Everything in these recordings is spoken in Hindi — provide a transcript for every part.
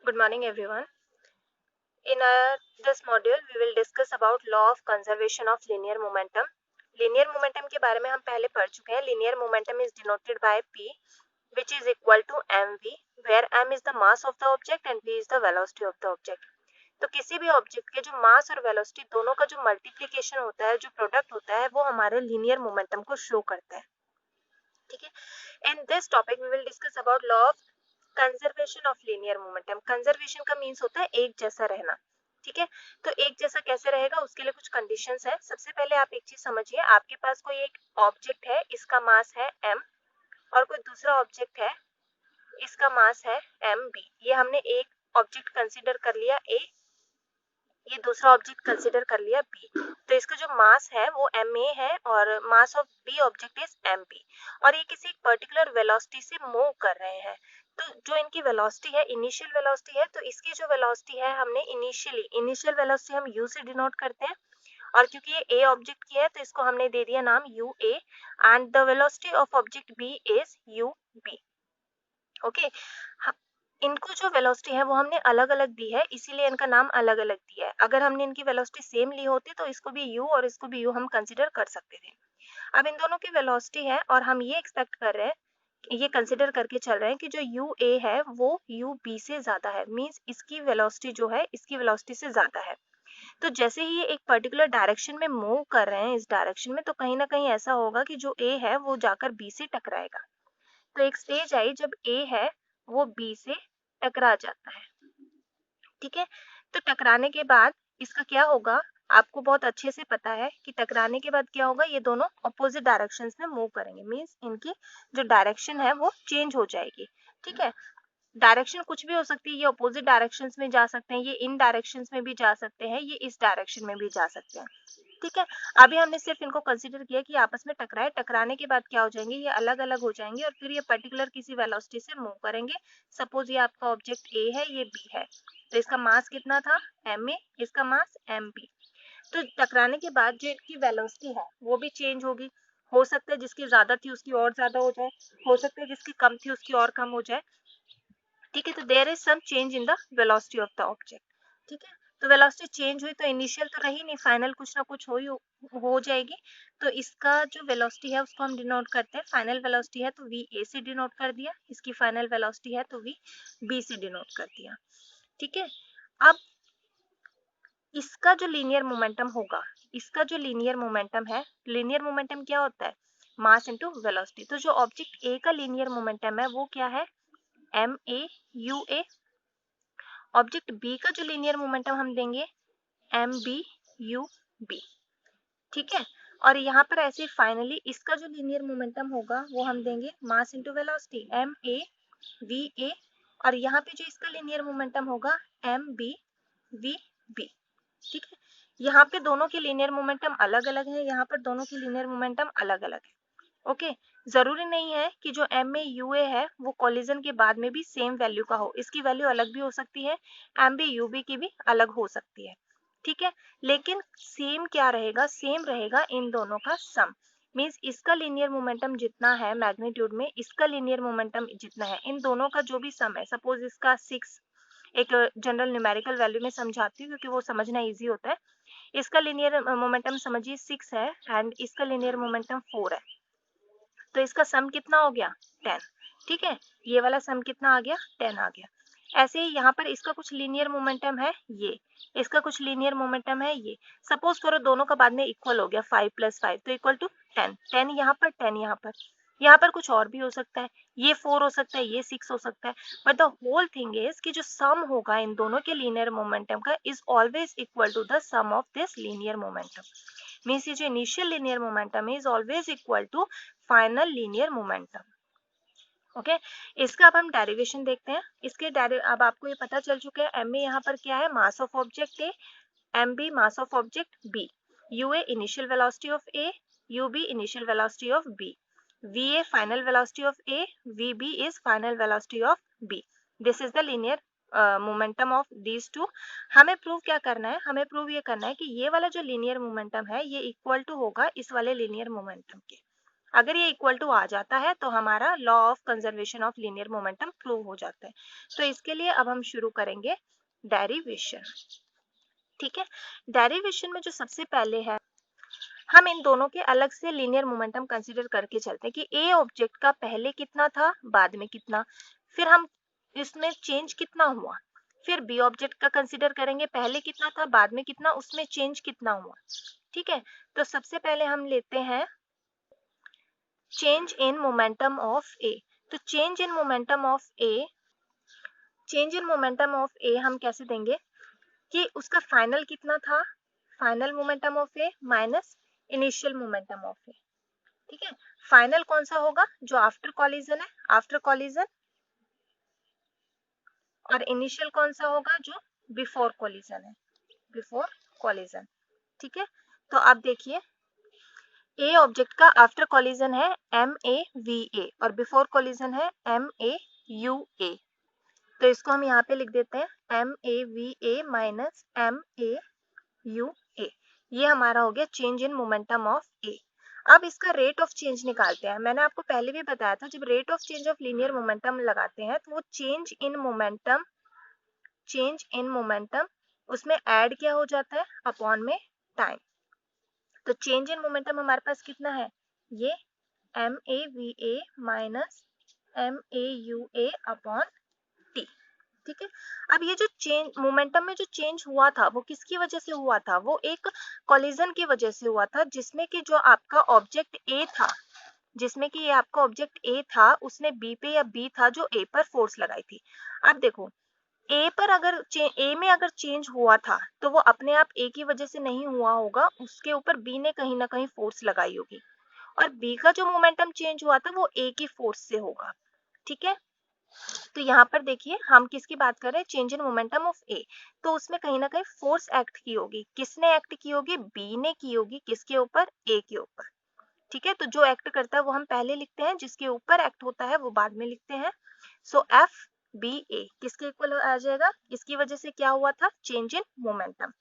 Good morning, everyone. In this module, we will discuss about law of conservation of linear momentum. Linear momentum के बारे में हम पहले पढ़ चुके हैं. Linear momentum is denoted by P, which is equal to mv, where m is the mass of the object and v is the velocity of the object. तो किसी भी ऑब्जेक्ट के जो मास और वेलोसिटी दोनों का जो मल्टीप्लिकेशन होता है, जो प्रोडक्ट होता है, वो हमारे लीनियर मोमेंटम को शो करता है. ठीक है. In this topic we will discuss about law of conservation of linear momentum. Conservation का मीन्स होता है एक जैसा रहना. ठीक है. तो एक जैसा कैसे रहेगा, उसके लिए कुछ कंडीशंस है. सबसे पहले आप एक चीज समझिए, आपके पास कोई एक ऑब्जेक्ट है, इसका मास है m, और कोई दूसरा ऑब्जेक्ट है, इसका मास है mb. ये हमने एक ऑब्जेक्ट कंसीडर कर लिया a, ये दूसरा ऑब्जेक्ट कंसीडर कर लिया b. तो इसका जो मास है वो ma है और mass of b object is mb, और ये किसी पर्टिकुलर वेलोसिटी से मूव कर रहे हैं. तो जो इनकी वेलोसिटी है, इनिशियल वेलोसिटी है, तो इसकी जो वेलोसिटी है हमने इनिशियल वेलोसिटी हम u से डिनोट करते हैं, और क्योंकि ये a ऑब्जेक्ट की है तो इसको हमने दे दिया नाम ua, and the velocity of object b is ub. Okay. इनको जो वेलोसिटी है वो हमने अलग अलग दी है, इसीलिए इनका नाम अलग अलग दिया है. अगर हमने इनकी वेलोसिटी सेम ली होती तो इसको भी u और इसको भी u हम कंसिडर कर सकते थे. अब इन दोनों की वेलोसिटी है और हम ये एक्सपेक्ट कर रहे हैं, ये कंसिडर करके चल रहे हैं कि जो ua है वो ub से ज्यादा है. मींस इसकी वेलोसिटी जो है इसकी वेलोसिटी से ज्यादा है. तो जैसे ही ये एक पर्टिकुलर डायरेक्शन में मूव कर रहे हैं, इस डायरेक्शन में, तो कहीं ना कहीं ऐसा होगा कि जो a है वो जाकर b से टकराएगा. तो एक स्टेज आई जब a है वो b से टकरा जाता है. ठीक है. तो टकराने के बाद इसका क्या होगा, आपको बहुत अच्छे से पता है कि टकराने के बाद क्या होगा, ये दोनों अपोजिट डायरेक्शंस में मूव करेंगे. मींस इनकी जो डायरेक्शन है वो चेंज हो जाएगी. ठीक है. डायरेक्शन कुछ भी हो सकती है, ये अपोजिट डायरेक्शंस में जा सकते हैं, ये इन डायरेक्शंस में भी जा सकते हैं, ये इस डायरेक्शन में भी जा सकते हैं. ठीक है. अभी हमने सिर्फ इनको कंसीडर किया कि आपस में टकराए. टकराने के बाद क्या हो जाएंगे, ये अलग अलग हो जाएंगे और फिर ये पर्टिकुलर किसी वेलोसिटी से मूव करेंगे. सपोज ये आपका ऑब्जेक्ट ए है, ये बी है, तो इसका मास कितना था ma, इसका मास mb. तो टकराने के बाद जो इनकी वेलोसिटी है वो भी चेंज होगी. हो सकता है जिसकी ज्यादा थी उसकी और ज्यादा हो जाए, हो सकता है जिसकी कम थी उसकी और कम हो जाए. ठीक है. तो there is some change in the velocity of the object. ठीक है. तो वेलोसिटी चेंज हुई तो इनिशियल तो रही नहीं, फाइनल कुछ ना कुछ हो जाएगी. तो इसका जो वेलोसिटी है उसको हम डिनोट करते हैं, फाइनल वेलोसिटी है तो वी ए से डिनोट कर दिया, इसकी फाइनल वेलोसिटी है तो वी बी से डिनोट कर दिया. ठीक है. अब इसका जो लीनियर मोमेंटम होगा, इसका जो लीनियर मोमेंटम है, लीनियर मोमेंटम क्या होता है, मास इनटू वेलोसिटी. तो जो ऑब्जेक्ट ए का लीनियर मोमेंटम है वो क्या है, M A U A. Object B का जो लीनियर मोमेंटम हम देंगे एम बी यू बी. ठीक है. और यहाँ पर ऐसे फाइनली इसका जो लीनियर मोमेंटम होगा वो हम देंगे mass into velocity M A V A, और यहाँ पे जो इसका लीनियर मोमेंटम होगा एम बी वी बी. ठीक है. यहाँ पे दोनों के लीनियर मोमेंटम अलग अलग है, यहाँ पर दोनों की लीनियर मोमेंटम अलग अलग है. ओके. जरूरी नहीं है कि जो एम ए यू ए है वो कोलिजन के बाद में भी सेम वैल्यू का हो, इसकी वैल्यू अलग भी हो सकती है, एम बी यू बी की भी अलग हो सकती है. ठीक है. लेकिन सेम क्या रहेगा, सेम रहेगा इन दोनों का सम. मीन्स इसका लीनियर मोमेंटम जितना है मैग्नीट्यूड में, इसका लीनियर मोमेंटम जितना है, इन दोनों का जो भी सम है, सपोज इसका 6, एक जनरल न्यूमेरिकल वैल्यू में समझाती हूँ क्योंकि वो समझना इजी होता है. इसका लीनियर मोमेंटम समझिए 6 है एंड इसका लीनियर मोमेंटम 4 है, तो इसका सम कितना हो गया 10. ठीक है. ये वाला सम कितना आ गया 10 आ गया. ऐसे ही यहाँ पर इसका कुछ लीनियर मोमेंटम है ये, इसका कुछ लीनियर मोमेंटम है ये. सपोज करो दोनों का बाद में इक्वल हो गया, 5 + 5 तो इक्वल टू 10. 10 यहाँ पर 10 यहाँ पर, यहाँ पर कुछ और भी हो सकता है, ये 4 हो सकता है, ये 6 हो सकता है. But the whole thing is कि जो सम होगा इन दोनों के लीनियर मोमेंटम का is always equal to the sum of this linear momentum. Means ये जो इनिशियल लीनियर मोमेंटम है is always equal to final linear momentum. Okay. इसका अब हम डेरिवेशन देखते हैं. अब आपको ये पता चल चुका है एम ए यहाँ पर क्या है, mass of object A, M B mass of object B, U A initial velocity of A, U B initial velocity of B, V A final velocity of A, V B is final velocity of B. This is the linear momentum of these two. हमें प्रूव क्या करना है, हमें प्रूव ये करना है कि ये वाला जो लीनियर मोमेंटम है ये इक्वल टू होगा इस वाले लीनियर मोमेंटम के. अगर ये इक्वल टू आ जाता है तो हमारा law of conservation of linear momentum prove हो जाता है। तो इसके लिए अब हम शुरू करेंगे डेरिवेशन। ठीक है, डेरिवेशन में जो सबसे पहले है, हम इन दोनों के अलग से लीनियर मोमेंटम कंसीडर करके चलते हैं कि ए ऑब्जेक्ट का पहले कितना था, बाद में कितना, फिर हम इसमें चेंज कितना हुआ, फिर बी ऑब्जेक्ट का कंसीडर करेंगे, पहले कितना था, बाद में कितना, उसमें चेंज कितना हुआ। ठीक है, तो सबसे पहले हम लेते हैं change in momentum of A. तो change in momentum of A, change in momentum of A हम कैसे देंगे कि उसका फाइनल कितना था, final momentum of A minus initial momentum of A. ठीक है, फाइनल कौन सा होगा, जो आफ्टर कॉलिजन है, आफ्टर कॉलिजन, और इनिशियल कौन सा होगा, जो बिफोर कॉलिजन है, बिफोर कॉलिजन। ठीक है, तो अब देखिए ए ऑब्जेक्ट का आफ्टर कॉलिजन है MAVA और बिफोर कॉलिजन है MAUA। तो इसको हम यहाँ पे लिख देते हैं MAVA माइनस MAUA। ये हमारा हो गया चेंज इन मोमेंटम ऑफ ए। अब इसका रेट ऑफ चेंज निकालते हैं। मैंने आपको पहले भी बताया था, जब rate of change of linear momentum लगाते हैं तो वो change in momentum, change in momentum उसमें ऐड क्या हो जाता है, अपॉन में टाइम। तो चेंज इन मोमेंटम हमारे पास कितना है, ये MAVA minus MAUA upon T. ठीक है, अब ये जो चेंज मोमेंटम में जो चेंज हुआ था वो किसकी वजह से हुआ था, वो एक कॉलिजन की वजह से हुआ था, जिसमें कि जो आपका ऑब्जेक्ट ए था, जिसमें कि ये आपका ऑब्जेक्ट ए था, उसने बी पे या बी था जो ए पर फोर्स लगाई थी। अब देखो ए पर अगर ए में अगर चेंज हुआ था तो वो अपने आप ए की वजह से नहीं हुआ होगा, उसके ऊपर बी ने कहीं ना कहीं फोर्स लगाई होगी, और बी का जो मोमेंटम चेंज हुआ था वो ए की फोर्स से होगा। ठीक है, तो यहाँ पर देखिए हम किसकी बात कर रहे हैं, change in momentum of A. तो उसमें कहीं ना कहीं फोर्स एक्ट की होगी, किसने एक्ट की होगी, बी ने की होगी, किसके ऊपर, ए के ऊपर। ठीक है, तो जो एक्ट करता है वो हम पहले लिखते हैं, जिसके ऊपर एक्ट होता है वो बाद में लिखते हैं। सो FBA किसके इक्वल आ जाएगा, इसकी वजह से क्या हुआ था, change in momentum,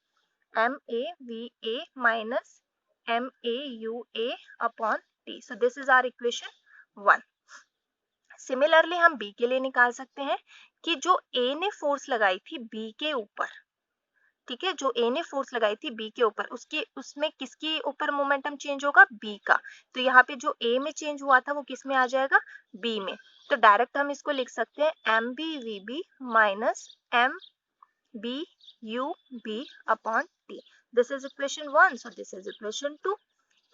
MAVA minus MAUA upon T. So this is our equation 1। Similarly हम बी के लिए निकाल सकते हैं कि जो ए ने फोर्स लगाई थी बी के ऊपर, ठीक है, जो ए ने फोर्स लगाई थी बी के ऊपर, उसके उसमें किसके ऊपर मोमेंटम चेंज होगा, बी का। तो यहाँ पे जो ए में चेंज हुआ था वो किस में आ जाएगा, बी में। तो डायरेक्ट हम इसको लिख सकते हैं MBVB minus MBUB upon T. This is equation 1, so this is equation 2।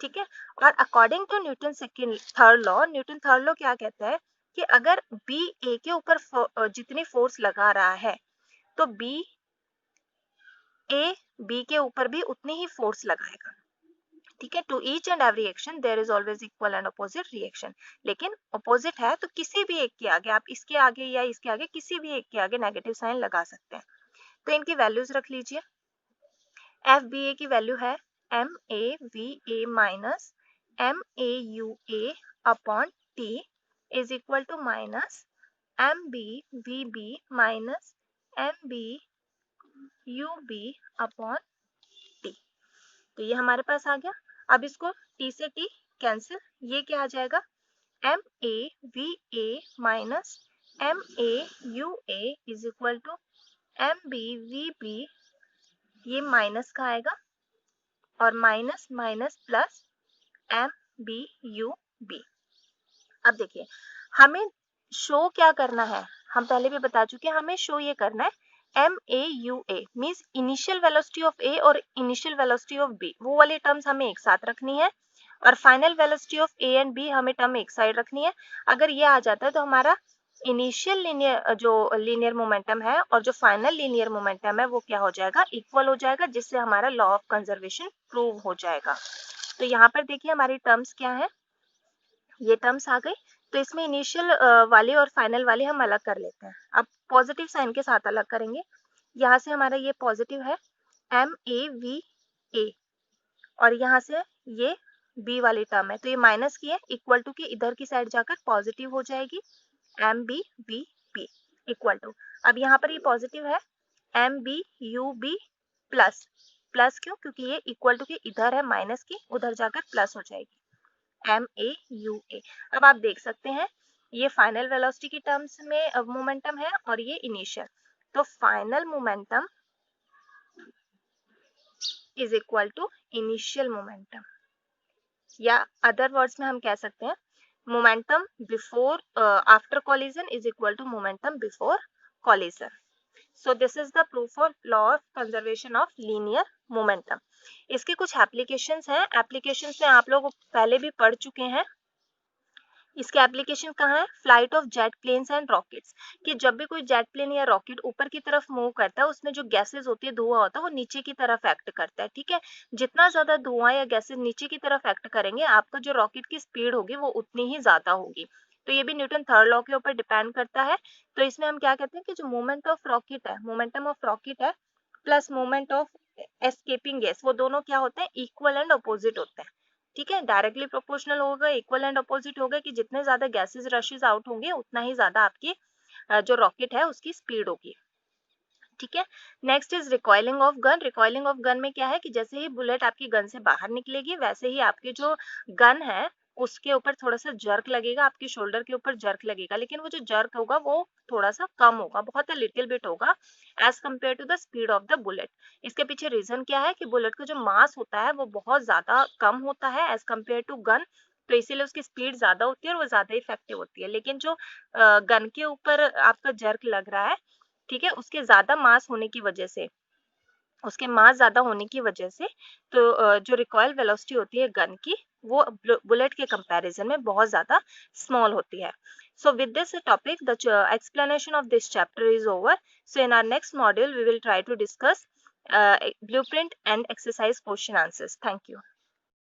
ठीक है, और according to Newton second third law, Newton third law क्या कहता है कि अगर बी ए के ऊपर जितनी फोर्स लगा रहा है तो बी ए बी के ऊपर भी उतनी ही फोर्स लगाएगा। ठीक है, to each and every action there is always equal and opposite reaction. लेकिन अपोजिट है तो किसी भी एक के आगे, आप इसके आगे या इसके आगे किसी भी एक के आगे नेगेटिव साइन लगा सकते हैं। तो इनकी वैल्यूज रख लीजिए। FBA की वैल्यू है MAVA minus MAUA upon T is equal to minus MBVB minus MBUB upon T. तो ये हमारे पास आ गया। अब इसको टी से टी कैंसिल, ये क्या आ जाएगा, MAVA minus MAUA is equal to MBVB, ये माइनस का आएगा और माइनस माइनस प्लस MBUB। अब देखिए हमें शो क्या करना है, हम पहले भी बता चुके हैं, हमें शो ये करना है MAUA means initial velocity of A और इनिशियल वेलोसिटी ऑफ बी, वो वाली टर्म्स हमें एक साथ रखनी है, और final velocity of A and B हमें टर्म एक साइड रखनी है। अगर ये आ जाता है तो हमारा इनिशियल लीनियर जो लीनियर मोमेंटम है और जो फाइनल लीनियर मोमेंटम है वो क्या हो जाएगा, इक्वल हो जाएगा, जिससे हमारा लॉ ऑफ कंजर्वेशन प्रूव हो जाएगा। तो यहाँ पर देखिए हमारी टर्म्स क्या है, ये टर्म्स आ गई। तो इसमें इनिशियल वाले और फाइनल वाले हम अलग कर लेते हैं। अब पॉजिटिव साइन के साथ अलग करेंगे। यहाँ से हमारा ये पॉजिटिव है MAVA और यहाँ से ये बी वाली टर्म है, तो ये माइनस की है, इक्वल टू की इधर की साइड जाकर पॉजिटिव हो जाएगी MBVB इक्वल टू। अब यहाँ पर ये पॉजिटिव है MBUB प्लस, प्लस क्यों, क्योंकि ये इक्वल टू की इधर है माइनस की, उधर जाकर प्लस हो जाएगी। MAUA। अब आप देख सकते हैं ये फाइनल वेलोसिटी की टर्म्स में मोमेंटम है और ये इनिशियल, तो final momentum is equal to initial momentum, या अदर वर्ड्स में हम कह सकते हैं momentum before after collision is equal to momentum before collision. So this is the proof for law of conservation of linear momentum। इसके कुछ एप्लीकेशंस हैं, एप्लीकेशंस में आप लोग पहले भी पढ़ चुके हैं। इसके एप्लीकेशन कहाँ है? Flight of jet planes and rockets, कि जब भी कोई जेट प्लेन या रॉकेट ऊपर की तरफ मूव करता है उसमें जो गैसेस होती है, धुआं होता है, वो नीचे की तरफ एक्ट करता है, ठीक है। जितना ज्यादा धुआं या गैसेस नीचे की तरफ एक्ट करेंगे, आपका जो रॉकेट की स्पीड होगी वो उतनी ही ज्यादा होगी। तो ये भी न्यूटन थर्ड लॉ के ऊपर डिपेंड करता है। तो इसमें हम क्या कहते हैं कि जो मोमेंट ऑफ रॉकेट है, मोमेंटम ऑफ रॉकेट है plus moment of escaping gas, वो दोनों क्या होते हैं? इक्वल एंड अपोजिट होते हैं, ठीक है। डायरेक्टली प्रोपोर्शनल होगा, इक्वल एंड अपोजिट होगा कि जितने ज्यादा गैसेस रशेस आउट होंगे उतना ही ज्यादा आपकी जो रॉकेट है उसकी स्पीड होगी, ठीक है। Next is recoiling of gun. Recoiling of gun में क्या है कि जैसे ही बुलेट आपकी गन से बाहर निकलेगी वैसे ही आपकी जो गन है उसके ऊपर थोड़ा सा जर्क लगेगा, आपके शोल्डर के ऊपर जर्क लगेगा, लेकिन वो जो जर्क होगा वो थोड़ा सा कम होगा, बहुत लिटिल बिट होगा as compare to the speed of the bullet. इसके पीछे रीजन क्या है कि बुलेट का जो मास होता है वो बहुत ज्यादा कम होता है एज कम्पेयर टू गन, तो इसीलिए उसकी स्पीड ज्यादा होती है और वो ज्यादा इफेक्टिव होती है। लेकिन जो गन के ऊपर आपका जर्क लग रहा है, ठीक है, उसके ज्यादा मास होने की वजह से, उसके मास ज्यादा होने की वजह से तो जो रिकॉइल वेलोसिटी होती है गन की वो बुलेट के कंपैरिजन में बहुत ज्यादा स्मॉल होती है। So with this topic, the explanation of this chapter is over. So in our next module, we will try to discuss blueprint and exercise question answers. Thank you.